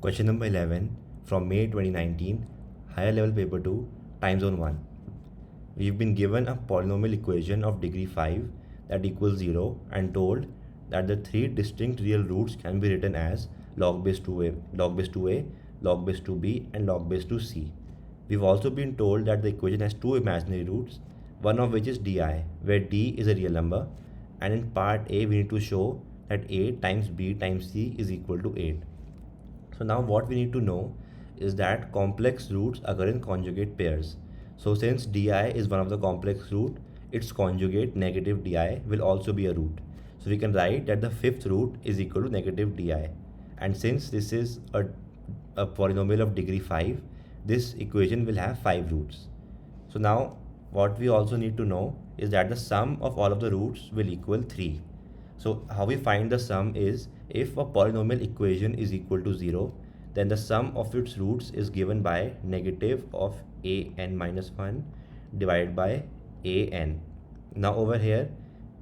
Question number 11 from May 2019, higher level paper 2, time zone 1. We've been given a polynomial equation of degree 5 that equals 0 and told that the three distinct real roots can be written as log base 2a, log base 2a, log base 2b and log base 2c. We've also been told that the equation has two imaginary roots, one of which is di, where d is a real number, and in part a we need to show that a times b times c is equal to 8. So now what we need to know is that complex roots occur in conjugate pairs. So since di is one of the complex root, its conjugate negative di will also be a root. So we can write that the fifth root is equal to negative di. And since this is a polynomial of degree 5, this equation will have 5 roots. So now what we also need to know is that the sum of all of the roots will equal 3. So how we find the sum is, if a polynomial equation is equal to 0, then the sum of its roots is given by negative of an minus 1 divided by an. Now over here,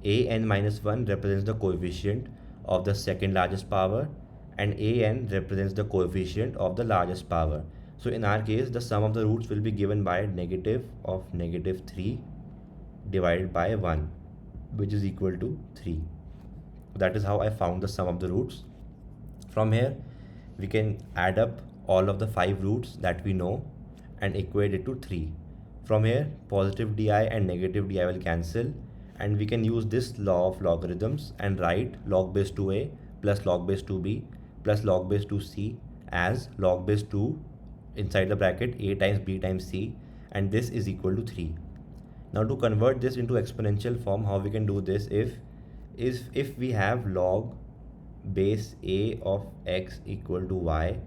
an minus 1 represents the coefficient of the second largest power and an represents the coefficient of the largest power. So in our case, the sum of the roots will be given by negative of negative 3 divided by 1, which is equal to 3. That is how I found the sum of the roots. From here, we can add up all of the 5 roots that we know and equate it to 3. From here, positive di and negative di will cancel, and we can use this law of logarithms and write log base 2a plus log base 2b plus log base 2c as log base 2 inside the bracket a times b times c, and this is equal to 3. Now to convert this into exponential form, how we can do this is if we have log base a of x equal to y,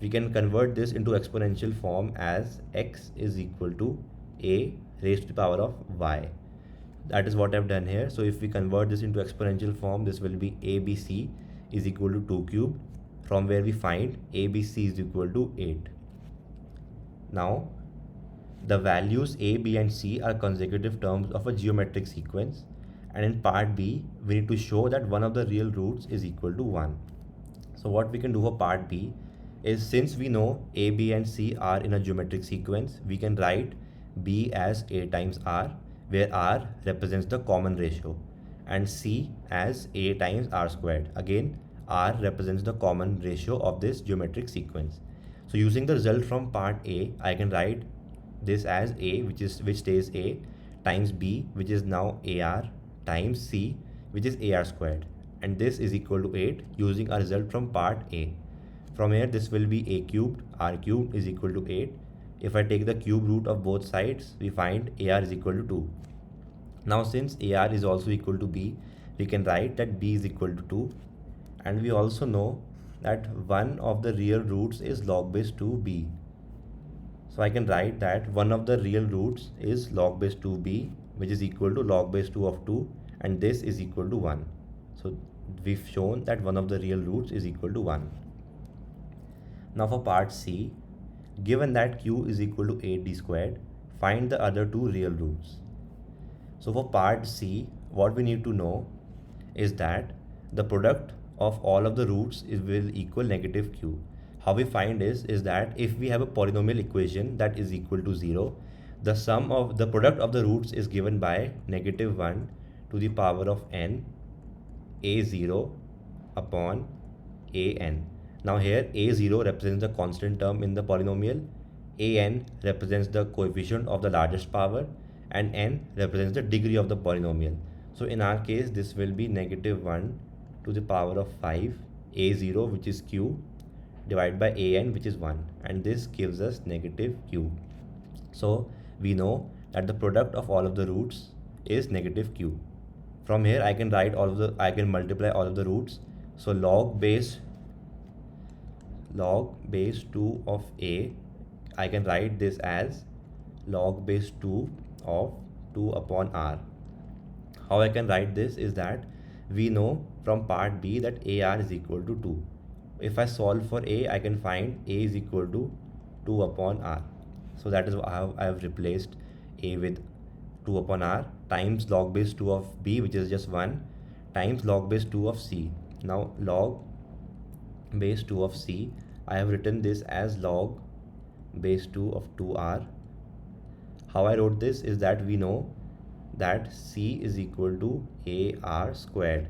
we can convert this into exponential form as x is equal to a raised to the power of y. That is what I've done here. So if we convert this into exponential form, this will be abc is equal to 2 cubed, from where we find abc is equal to 8. Now the values a, b and c are consecutive terms of a geometric sequence, and in part b we need to show that one of the real roots is equal to 1. So what we can do for part b is, since we know a, b and c are in a geometric sequence, we can write b as a times r, where r represents the common ratio, and c as a times r squared. Again, r represents the common ratio of this geometric sequence. So using the result from part a, I can write this as a, which stays a, times b, which is now ar, times c, which is ar squared, and this is equal to 8 using our result from part a. From here, this will be a cubed, r cubed is equal to 8. If I take the cube root of both sides, we find ar is equal to 2. Now since ar is also equal to b, we can write that b is equal to 2, and we also know that one of the real roots is log base 2b. So I can write that one of the real roots is log base 2b, which is equal to log base 2 of 2, and this is equal to 1. So we've shown that one of the real roots is equal to 1. Now for part c, given that q is equal to 8d squared, find the other two real roots. So for part c, what we need to know is that the product of all of the roots will equal negative q. How we find is that if we have a polynomial equation that is equal to 0, the sum of the product of the roots is given by negative 1 to the power of n a0 upon an. Now here a0 represents the constant term in the polynomial, an represents the coefficient of the largest power, and n represents the degree of the polynomial. So in our case, this will be negative 1 to the power of 5 a0, which is q, divided by an, which is 1, and this gives us negative q. So we know that the product of all of the roots is negative q. From here I can multiply all of the roots. So log base 2 of a, I can write this as log base 2 of 2 upon r. How I can write this is that we know from part b that ar is equal to 2. If I solve for a, I can find a is equal to 2 upon r. So that is how I have replaced a with 2 upon r times log base 2 of b, which is just 1, times log base 2 of c. Now log base 2 of c, I have written this as log base 2 of 2r. How I wrote this is that we know that c is equal to ar squared.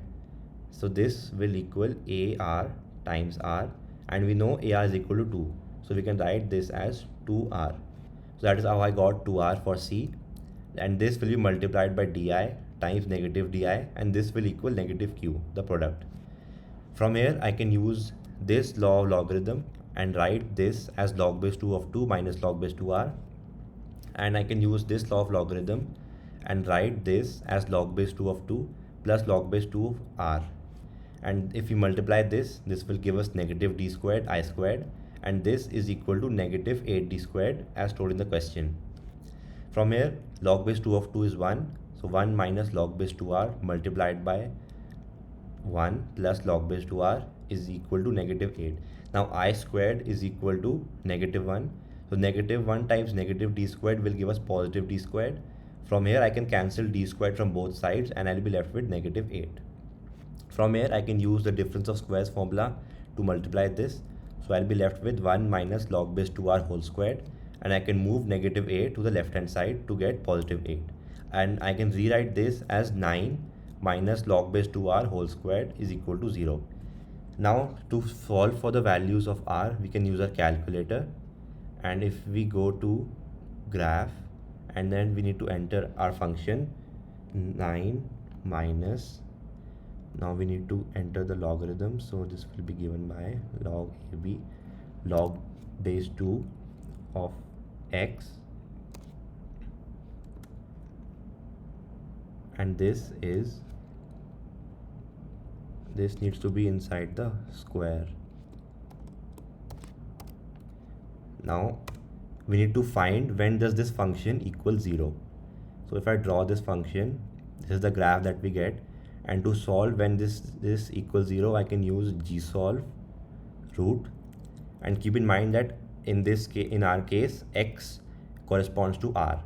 So this will equal ar times r, and we know ar is equal to 2. So we can write this as 2r. So that is how I got 2r for c. And this will be multiplied by di times negative di, and this will equal negative q, the product. From here I can use this law of logarithm and write this as log base 2 of 2 minus log base 2r, and I can use this law of logarithm and write this as log base 2 of 2 plus log base 2 of r. And if we multiply this, this will give us negative d squared I squared, and this is equal to negative 8d squared as told in the question. From here, log base 2 of 2 is 1, so 1 minus log base 2r multiplied by 1 plus log base 2r is equal to negative 8. Now I squared is equal to negative 1, so negative 1 times negative d squared will give us positive d squared. From here I can cancel d squared from both sides and I'll be left with negative 8. From here I can use the difference of squares formula to multiply this, so I'll be left with 1 minus log base 2r whole squared, and I can move negative 8 to the left hand side to get positive 8, and I can rewrite this as 9 minus log base 2r whole squared is equal to 0. Now to solve for the values of r, we can use our calculator, and if we go to graph and then we need to enter our function 9 minus, now we need to enter the logarithm, so this will be given by log ab log base 2 of x, and this needs to be inside the square. Now we need to find when does this function equal 0. So if I draw this function, this is the graph that we get, and to solve when this equals 0, I can use gsolve root, and keep in mind that in our case x corresponds to r.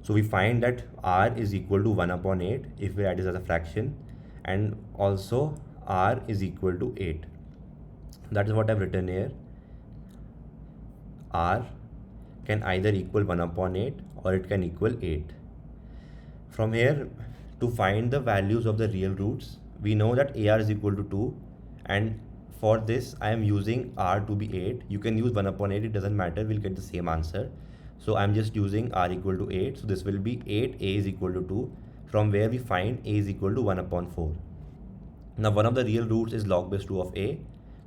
So we find that r is equal to 1 upon 8 if we write this as a fraction, and also r is equal to 8. That is what I've written here. R can either equal 1 upon 8 or it can equal 8. From here, to find the values of the real roots, we know that ar is equal to 2, and for this I am using r to be 8. You can use 1 upon 8, it doesn't matter, we'll get the same answer. So I'm just using r equal to 8, so this will be 8 a is equal to 2, from where we find a is equal to 1 upon 4. Now one of the real roots is log base 2 of a,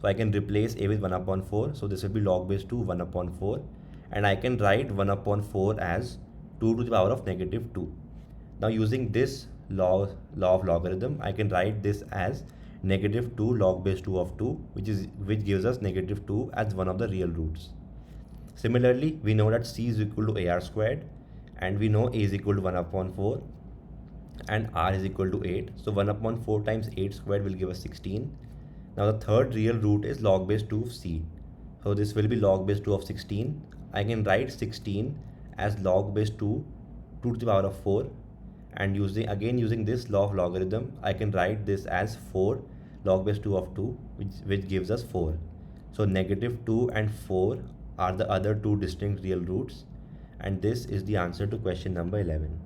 so I can replace a with 1 upon 4, so this will be log base 2 1 upon 4, and I can write 1 upon 4 as 2 to the power of negative 2. Now using this law of logarithm, I can write this as negative 2 log base 2 of 2, which gives us negative 2 as one of the real roots. Similarly, we know that c is equal to ar squared, and we know a is equal to 1 upon 4 and r is equal to 8. So 1 upon 4 times 8 squared will give us 16. Now the third real root is log base 2 of c. So this will be log base 2 of 16. I can write 16 as log base 2 to the power of 4, and using this law of logarithm, I can write this as 4 log base 2 of 2, which gives us 4. So negative 2 and 4 are the other two distinct real roots, and this is the answer to question number 11.